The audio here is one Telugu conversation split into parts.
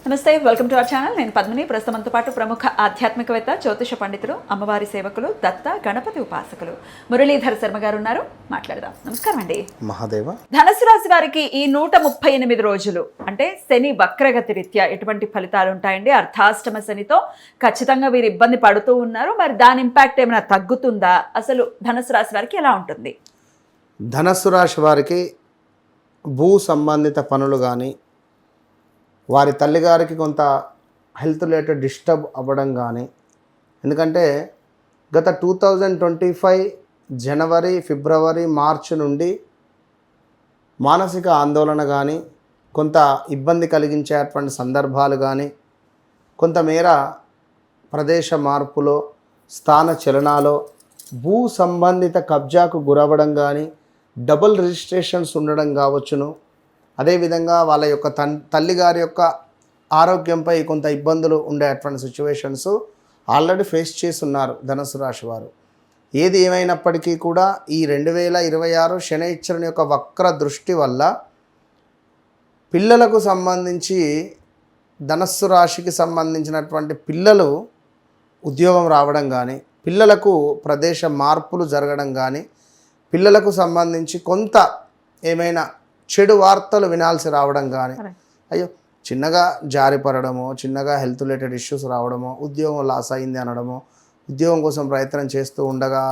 నమస్తే, వెల్కమ్ టు అవర్ ఛానల్. నేను పద్మిని. ప్రస్తుతంతో పాటు ప్రముఖ ఆధ్యాత్మికవేత్త, జ్యోతిష పండితులు, అమ్మవారి సేవకులు, దత్త గణపతి ఉపాసకులు మురళీధర శర్మ గారు ఉన్నారు. మాట్లాడదాం. నమస్కారం అండి. మహాదేవ. ధనుసు రాశి వారికి ఈ 138 రోజులు అంటే శని వక్రగతి రీత్యా ఎటువంటి ఫలితాలు ఉంటాయండి? అర్ధాష్టమ శనితో ఖచ్చితంగా వీరు ఇబ్బంది పడుతూ ఉన్నారు. మరి దాని ఇంపాక్ట్ ఏమైనా తగ్గుతుందా? అసలు ధనుసు రాశి వారికి ఎలా ఉంటుంది? ధనుసు రాశి వారికి భూ సంబంధిత పనులు కానీ, వారి తల్లిగారికి కొంత హెల్త్ రిలేటెడ్ డిస్టర్బ్ అవ్వడం కానీ, ఎందుకంటే గత 2025 జనవరి, ఫిబ్రవరి, మార్చి నుండి మానసిక ఆందోళన కానీ, కొంత ఇబ్బంది కలిగించేటువంటి సందర్భాలు కానీ, కొంతమేర ప్రదేశ మార్పులో, స్థాన చలనాలో, భూ సంబంధిత కబ్జాకు గురవ్వడం కానీ, డబుల్ రిజిస్ట్రేషన్స్ ఉండడం కావచ్చును. అదేవిధంగా వాళ్ళ యొక్క తల్లిగారి యొక్క ఆరోగ్యంపై కొంత ఇబ్బందులు ఉండేటువంటి సిచ్యువేషన్స్ ఆల్రెడీ ఫేస్ చేస్తున్నారు ధనుసు రాశి వారు. ఏది ఏమైనప్పటికీ కూడా ఈ 2026 శనైశ్వరుని యొక్క వక్ర దృష్టి వల్ల పిల్లలకు సంబంధించి, ధనుస్సు రాశికి సంబంధించినటువంటి పిల్లలు ఉద్యోగం రావడం కానీ, పిల్లలకు ప్రదేశ మార్పులు జరగడం కానీ, పిల్లలకు సంబంధించి కొంత ఏమైనా చెడు వార్తలు వినాల్సి రావడం కానీ, అయ్యో చిన్నగా జారిపడడమో, చిన్నగా హెల్త్ రిలేటెడ్ ఇష్యూస్ రావడమో, ఉద్యోగం లాస్ అయింది అనడమో, ఉద్యోగం కోసం ప్రయత్నం చేస్తూ ఉండగా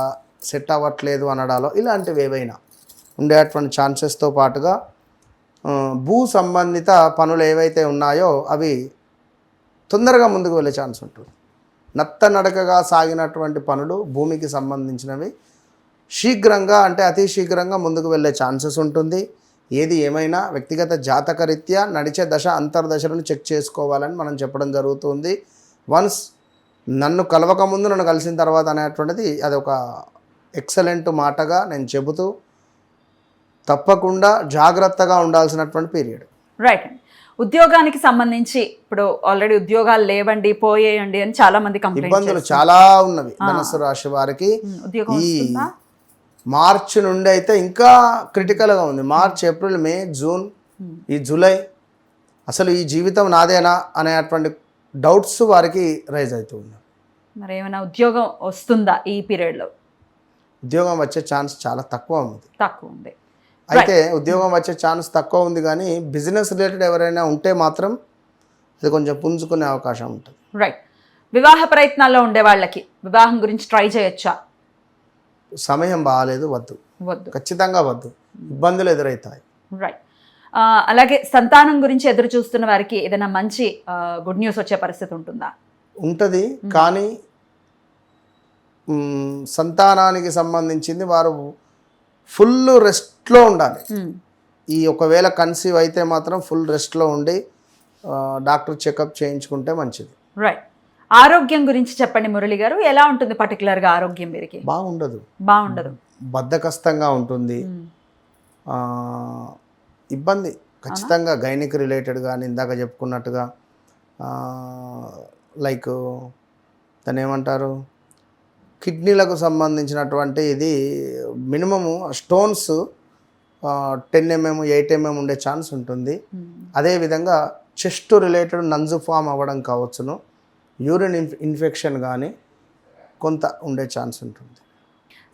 సెట్ అవ్వట్లేదు అనడాలో, ఇలాంటివి ఏవైనా ఉండేటువంటి ఛాన్సెస్తో పాటుగా భూ సంబంధిత పనులు ఏవైతే ఉన్నాయో అవి తొందరగా ముందుకు వెళ్ళే ఛాన్స్ ఉంటుంది. నత్తనడకగా సాగినటువంటి పనులు భూమికి సంబంధించినవి శీఘ్రంగా, అంటే అతి శీఘ్రంగా ముందుకు వెళ్ళే ఛాన్సెస్ ఉంటుంది. ఏది ఏమైనా వ్యక్తిగత జాతకరీత్యా నడిచే దశ అంతర్దశలను చెక్ చేసుకోవాలని మనం చెప్పడం జరుగుతుంది. వన్స్ నన్ను కలవకముందు నన్ను కలిసిన తర్వాత అనేటువంటిది అదొక ఎక్సలెంట్ మాటగా నేను చెబుతూ, తప్పకుండా జాగ్రత్తగా ఉండాల్సినటువంటి పీరియడ్. రైట్. ఉద్యోగానికి సంబంధించి ఇప్పుడు ఆల్రెడీ ఉద్యోగాలు లేవండి, పోయేయండి అని చాలా మంది ఇబ్బందులు చాలా ఉన్నవి ధనుసు రాశి వారికి. ఈ మార్చి నుండి అయితే ఇంకా క్రిటికల్గా ఉంది. మార్చ్, ఏప్రిల్, మే, జూన్, ఈ జూలై, అసలు ఈ జీవితం నాదేనా అనేటువంటి డౌట్స్ వారికి రైజ్ అవుతుంది. మరి ఏమైనా ఉద్యోగం వస్తుందా ఈ పీరియడ్లో? ఉద్యోగం వచ్చే ఛాన్స్ చాలా తక్కువ ఉంది. అయితే ఉద్యోగం వచ్చే ఛాన్స్ తక్కువ ఉంది కానీ బిజినెస్ రిలేటెడ్ ఎవరైనా ఉంటే మాత్రం అది కొంచెం పుంజుకునే అవకాశం ఉంటుంది. రైట్. వివాహ ప్రయత్నాల్లో ఉండే వాళ్ళకి వివాహం గురించి ట్రై చేయొచ్చా? సమయం బాగాలేదు, వద్దు, ఖచ్చితంగా వద్దు, ఇబ్బందులు ఎదురవుతాయి. రైట్. అలాగే సంతానం గురించి ఎదురు చూస్తున్న వారికి ఏదైనా మంచి గుడ్ న్యూస్ వచ్చే పరిస్థితి ఉంటుందా? ఉంటుంది, కానీ సంతానానికి సంబంధించింది వారు ఫుల్ రెస్ట్లో ఉండాలి. ఈ ఒకవేళ కన్సీవ్ అయితే మాత్రం ఫుల్ రెస్ట్లో ఉండి డాక్టర్ చెకప్ చేయించుకుంటే మంచిది. రైట్. ఆరోగ్యం గురించి చెప్పండి మురళి గారు. ఎలా ఉంటుంది పర్టికులర్గా ఆరోగ్యం వీరికి? బాగుండదు, బద్ధకస్తంగా ఉంటుంది, ఇబ్బంది ఖచ్చితంగా. గైనిక్ రిలేటెడ్ కానీ, ఇందాక చెప్పుకున్నట్టుగా లైక్ దాన్ని ఏమంటారు, కిడ్నీలకు సంబంధించినటువంటి ఇది మినిమము స్టోన్స్ 10 mm 8 mm ఉండే ఛాన్స్ ఉంటుంది. అదేవిధంగా చెస్ట్ రిలేటెడ్ నంజు ఫామ్ అవ్వడం కావచ్చును, యూరిన్ ఇన్ఫెక్షన్ కానీ కొంత ఉండే ఛాన్స్ ఉంటుంది.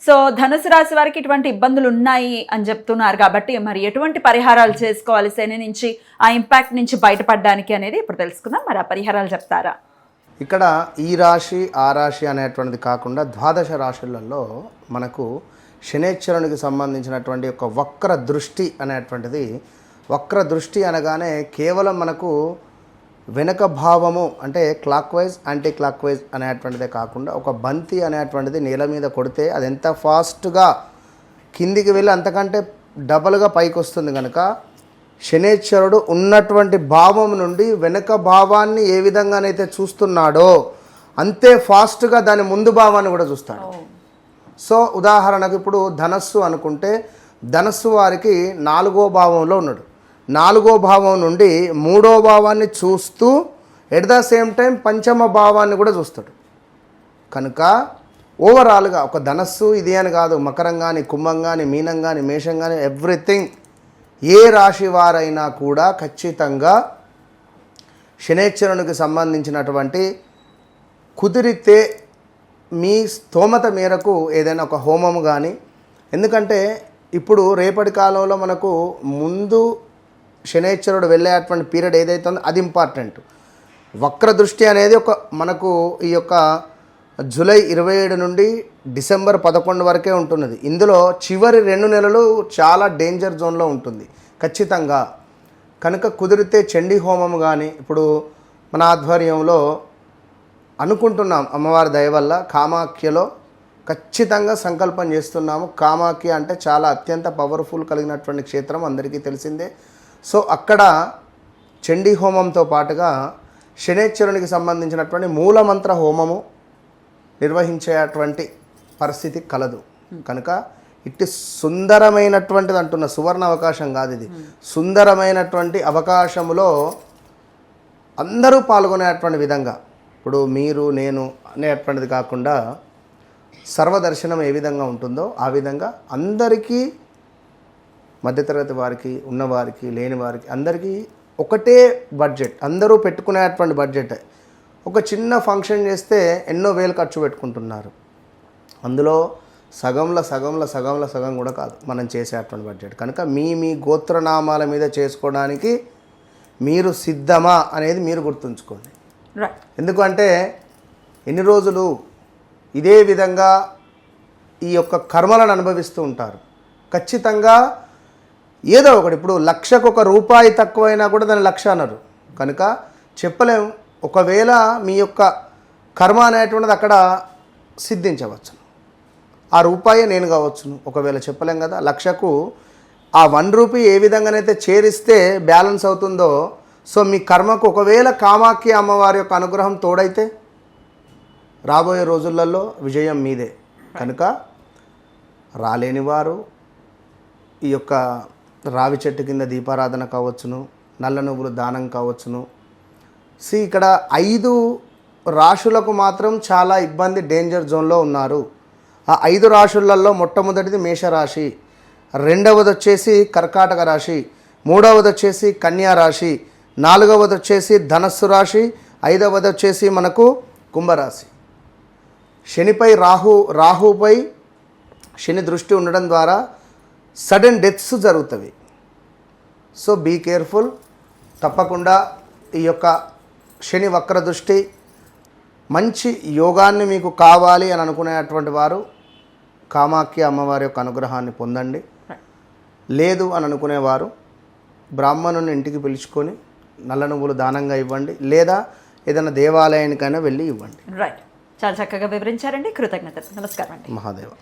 సో ధనుసు రాశి వారికి ఇటువంటి ఇబ్బందులు ఉన్నాయి అని చెప్తున్నారు కాబట్టి మరి ఎటువంటి పరిహారాలు చేసుకోవాలి శని నుంచి, ఆ ఇంపాక్ట్ నుంచి బయటపడడానికి అనేది ఇప్పుడు తెలుసుకుందాం. మరి ఆ పరిహారాలు చెప్తారా? ఇక్కడ ఈ రాశి ఆ రాశి అనేటువంటిది కాకుండా ద్వాదశ రాశులలో మనకు శనైశ్వరునికి సంబంధించినటువంటి ఒక వక్ర దృష్టి అనేటువంటిది, వక్ర దృష్టి అనగానే కేవలం మనకు వెనక భావము అంటే clockwise, anti clockwise అనేటువంటిదే కాకుండా ఒక బంతి అనేటువంటిది నేల మీద కొడితే అది ఎంత ఫాస్ట్గా కిందికి వెళ్ళి అంతకంటే డబల్గా పైకి వస్తుంది. కనుక శనైశ్వరుడు ఉన్నటువంటి భావం నుండి వెనక భావాన్ని ఏ విధంగానైతే చూస్తున్నాడో అంతే ఫాస్ట్గా దాని ముందు భావాన్ని కూడా చూస్తాడు. సో ఉదాహరణకు ఇప్పుడు ధనస్సు అనుకుంటే, ధనస్సు వారికి 4వ భావంలో ఉన్నాడు. 4వ భావం నుండి 3వ భావాన్ని చూస్తూ ఎట్ ద సేమ్ టైం పంచమ భావాన్ని కూడా చూస్తాడు. కనుక ఓవరాల్గా ఒక ధనస్సు ఇది అని కాదు, మకరం కానీ, కుంభం కానీ, మీనం కానీ, మేషం కానీ, ఎవ్రీథింగ్ ఏ రాశి వారైనా కూడా ఖచ్చితంగా శనేశ్వరునికి సంబంధించినటువంటి కుదిరితే మీ స్తోమత మేరకు ఏదైనా ఒక హోమము కానీ, ఎందుకంటే ఇప్పుడు రేపటి కాలంలో మనకు ముందు శనేశ్వరుడు వెళ్ళేటువంటి పీరియడ్ ఏదైతే ఉందో అది ఇంపార్టెంట్. వక్ర దృష్టి అనేది మనకు ఈ యొక్క జూలై 27 నుండి డిసెంబర్ 11 వరకే ఉంటున్నది. ఇందులో చివరి 2 నెలలు చాలా డేంజర్ జోన్లో ఉంటుంది ఖచ్చితంగా. కనుక కుదిరితే చండీ హోమం కానీ ఇప్పుడు మన ఆధ్వర్యంలో అనుకుంటున్నాం, అమ్మవారి దయ వల్ల కామాఖ్యలో ఖచ్చితంగా సంకల్పం చేస్తున్నాము. కామాఖ్య అంటే చాలా అత్యంత పవర్ఫుల్ కలిగినటువంటి క్షేత్రం అందరికీ తెలిసిందే. సో అక్కడ చండీ హోమంతో పాటుగా శనేశ్వరునికి సంబంధించినటువంటి మూలమంత్ర హోమము నిర్వహించేటువంటి పరిస్థితి కలదు. కనుక ఇట్టి సుందరమైనటువంటిది అంటున్న సువర్ణ అవకాశం కాదు ఇది, సుందరమైనటువంటి అవకాశములో అందరూ పాల్గొనేటువంటి విధంగా, ఇప్పుడు మీరు నేను అనేటువంటిది కాకుండా సర్వదర్శనం ఏ విధంగా ఉంటుందో ఆ విధంగా అందరికీ, మధ్యతరగతి వారికి, ఉన్నవారికి, లేని వారికి అందరికీ ఒకటే బడ్జెట్, అందరూ పెట్టుకునేటువంటి బడ్జెట్. ఒక చిన్న ఫంక్షన్ చేస్తే ఎన్నో వేలు ఖర్చు పెట్టుకుంటున్నారు. అందులో సగం కూడా కాదు మనం చేసేటువంటి బడ్జెట్. కనుక మీ గోత్రనామాల మీద చేసుకోవడానికి మీరు సిద్ధమా అనేది మీరు గుర్తుంచుకోండి. ఎందుకంటే ఎన్ని రోజులు ఇదే విధంగా ఈ యొక్క కర్మలను అనుభవిస్తూ ఉంటారు. ఖచ్చితంగా ఏదో ఒకటి, ఇప్పుడు లక్షకు ₹1 తక్కువైనా కూడా దాన్ని లక్ష అన్నారు. కనుక చెప్పలేము, ఒకవేళ మీ యొక్క కర్మ అనేటువంటిది అక్కడ సిద్ధించవచ్చు. ఆ రూపాయి నేను కావచ్చును, ఒకవేళ చెప్పలేం కదా. లక్షకు ఆ ₹1 ఏ విధంగానైతే చేరిస్తే బ్యాలెన్స్ అవుతుందో, సో మీ కర్మకు ఒకవేళ కామాఖ్య అమ్మవారి యొక్క అనుగ్రహం తోడైతే రాబోయే రోజులలో విజయం మీదే. కనుక రాలేని వారు ఈ యొక్క రావి చెట్టు కింద దీపారాధన కావచ్చును, నల్ల నువ్వులు దానం కావచ్చును. ఇక్కడ 5 రాశులకు మాత్రం చాలా ఇబ్బంది, డేంజర్ జోన్లో ఉన్నారు. ఆ 5 రాశులలో మొట్టమొదటిది మేషరాశి, రెండవది వచ్చేసి కర్కాటక రాశి, మూడవది వచ్చేసి కన్యా రాశి, నాలుగవది వచ్చేసి ధనస్సు రాశి, ఐదవది వచ్చేసి మనకు కుంభరాశి. శనిపై రాహుపై శని దృష్టి ఉండడం ద్వారా సడన్ డెత్స్ జరుగుతాయి. So be careful. తప్పకుండా ఈ యొక్క శని వక్ర దృష్టి, మంచి యోగాన్ని మీకు కావాలి అని అనుకునేటువంటి వారు కామాఖ్య అమ్మవారి యొక్క అనుగ్రహాన్ని పొందండి. లేదు అని అనుకునేవారు బ్రాహ్మణుని ఇంటికి పిలుచుకొని నల్ల నువ్వులు దానంగా ఇవ్వండి, లేదా ఏదైనా దేవాలయానికైనా వెళ్ళి ఇవ్వండి. రైట్, చాలా చక్కగా వివరించారండి. కృతజ్ఞతలు. నమస్కారం అండి. మహాదేవ.